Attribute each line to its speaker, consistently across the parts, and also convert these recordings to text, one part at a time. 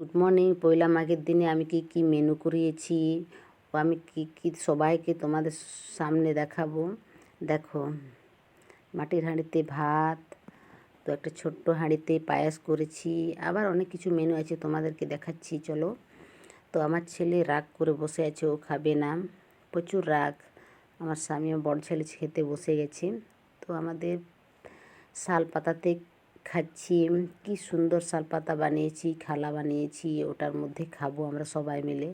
Speaker 1: Good morning. পয়লা মাঘের দিনে আমি কি কি মেনু করিয়েছি ও আমি কি কি সবাইকে তোমাদের সামনে দেখাবো। দেখো, মাটির হাঁড়িতে ভাত, তো একটা ছোট্ট হাঁড়িতে পায়েস করেছি, আবার অনেক কিছু মেনু আছে তোমাদেরকে দেখাচ্ছি। চলো। তো আমার ছেলে রাগ করে বসে আছে, ও খাবে না, প্রচুর রাগ। আমার স্বামীও বড় ছেলে খেতে বসে গেছে। তো আমাদের শাল পাতাতে খাচ্ছি, কি সুন্দর শাল পাতা বানিয়েছি, খালা বানিয়েছি, ওটার মধ্যে খাবো আমরা সবাই মিলে।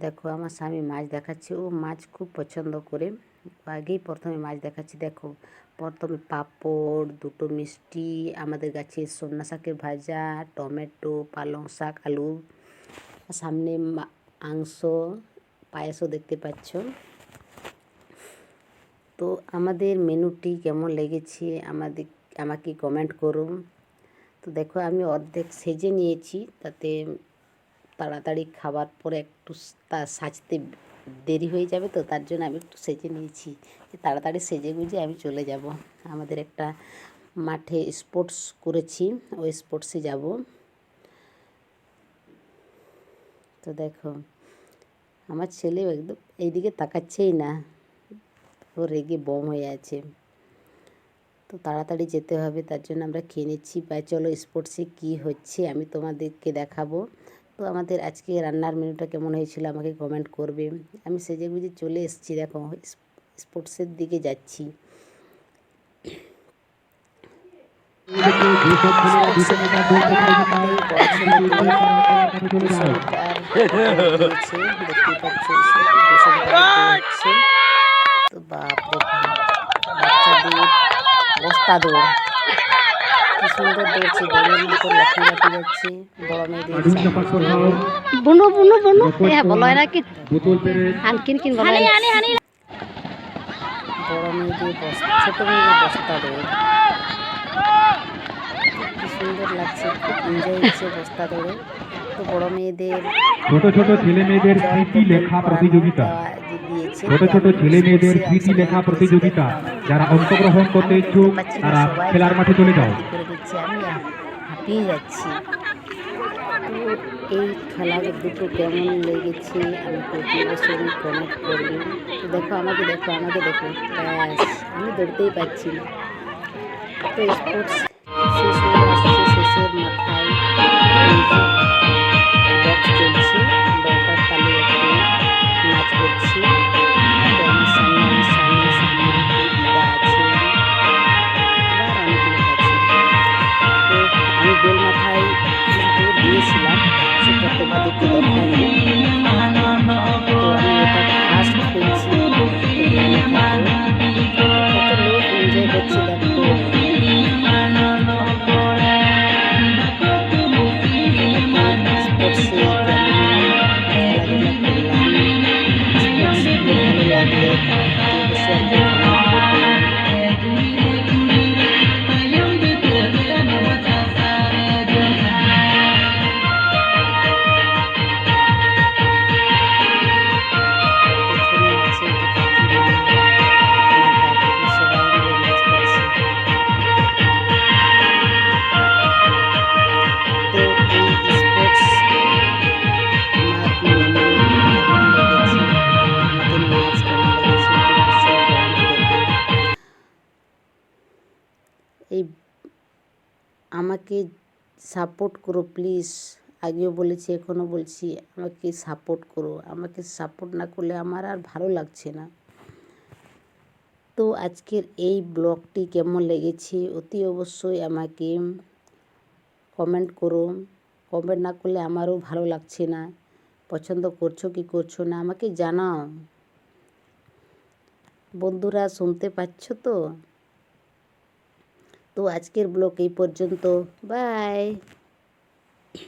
Speaker 1: দেখো, আমার স্বামী মাছ দেখাচ্ছে, ও মাছ খুব পছন্দ করে। আগেই প্রথমে মাছ দেখাচ্ছি। দেখো, প্রথমে পাঁপড়, দুটো মিষ্টি, আমাদের গাছে সন্না শাকের ভাজা, টমেটো, পালং শাক, আলু, সামনে মাংস, পায়েসও দেখতে পাচ্ছ। তো আমাদের মেনুটি কেমন লেগেছে আমাকে কমেন্ট করুন। তো দেখো, আমি অর্ধেক সেজে নিয়েছি, তাতে তাড়াতাড়ি খাবার পরে একটু সাজতে দেরি হয়ে যাবে, তো তার জন্য আমি একটু সেজে নিয়েছি, তাড়াতাড়ি সেজে গুজে আমি চলে যাব। আমাদের একটা মাঠে স্পোর্টস করেছি, ওই স্পোর্টসে যাব। তো দেখো, আমার ছেলে একদম এইদিকে তাকাচ্ছেই না, ও রেগে বম হয়ে আছে। তো তাড়াতাড়ি যেতে হবে, তার জন্য আমরা খেয়ে নিচ্ছি। চলো, স্পোর্টসে কী হচ্ছে আমি তোমাদেরকে দেখাবো। তো আমাদের আজকে রান্নার মেনুটা কেমন হয়েছিল আমাকে কমেন্ট করবে। আমি সেজে গুজে চলে এসেছি, দেখো স্পোর্টসের দিকে যাচ্ছি। তো বাপরে, বাচ্চাদের বস্তা দৌড়, কি সুন্দর দৌড়ছে, দৌড়ের মতো লাফিয়ে যাচ্ছে। বড় মেয়েদের বুনো বুনো বুনো বলো না কি হানকিন কিন বলো, বড় মেয়েদের বস্তা, ছোট মেয়েদের বস্তা দৌড়, কি সুন্দর লাগছে, খুব এনজয় হচ্ছে বস্তা দৌড়ে। তো বড় মেয়েদের
Speaker 2: ছোট ছোট ছেলে মেয়েদের স্মৃতি লেখা প্রতিযোগিতা, ছোট ছোট ছেলে মেয়েদের স্মৃতি লেখা প্রতিযোগিতা, যারা অংশগ্রহণ করতে ইচ্ছুক তারা খেলার মাঠে চলে যাও।
Speaker 1: আমি হাঁপিয়ে যাচ্ছি। তো এই খেলা দুটো কেমন লেগেছে আমাকে অবশ্যই কমেন্ট করবে। তো দেখো, আমাকে দেখো, ব্যাস আমি দৌড়তেই পারছি না। তো স্পোর্টস শেষ হয়ে আসছে, শেষের মাথায় বক্স চলছে, আমরা ওটার তালে একটু নাচ করছি। তো আমার সামনে দিদা আছে, আবার অনেক লোক আছে। তো আমি বেল মাথায় দৌড় দিয়েছিলাম, সেটা তোমাদেরকে দেখাইনি। তো আমি এটা ফার্স্ট হয়েছি বেল মাথায়। কত লোক এনজয় করছে, দেখো। স্পোর্টসে কেমন খেলাধুলা করলাম, স্পোর্টসগুলো ভালো লাগলে পেছনে আছে একটা কাকিমা, আমার কাকু, সবাই মিলে নাচ করছে। তো এই স্পোর্টস আমার মেনু কেমন লেগেছে, আমাদের নাচ কেমন লেগেছে, তো অবশ্যই কমেন্ট করবে। এই আমাকে সাপোর্ট করো প্লিজ, আগেও বলেছি এখনও বলছি, আমাকে সাপোর্ট করো। আমাকে সাপোর্ট না করলে আমার আর ভালো লাগছে না। তো আজকের এই ব্লগটি কেমন লেগেছে অতি অবশ্যই আমাকে কমেন্ট করো। কমেন্ট না করলে আমারও ভালো লাগছে না। পছন্দ করছো কি করছো না আমাকে জানাও। বন্ধুরা, শুনতে পাচ্ছ তো? তো আজকের ব্লগ এই পর্যন্ত, বাই।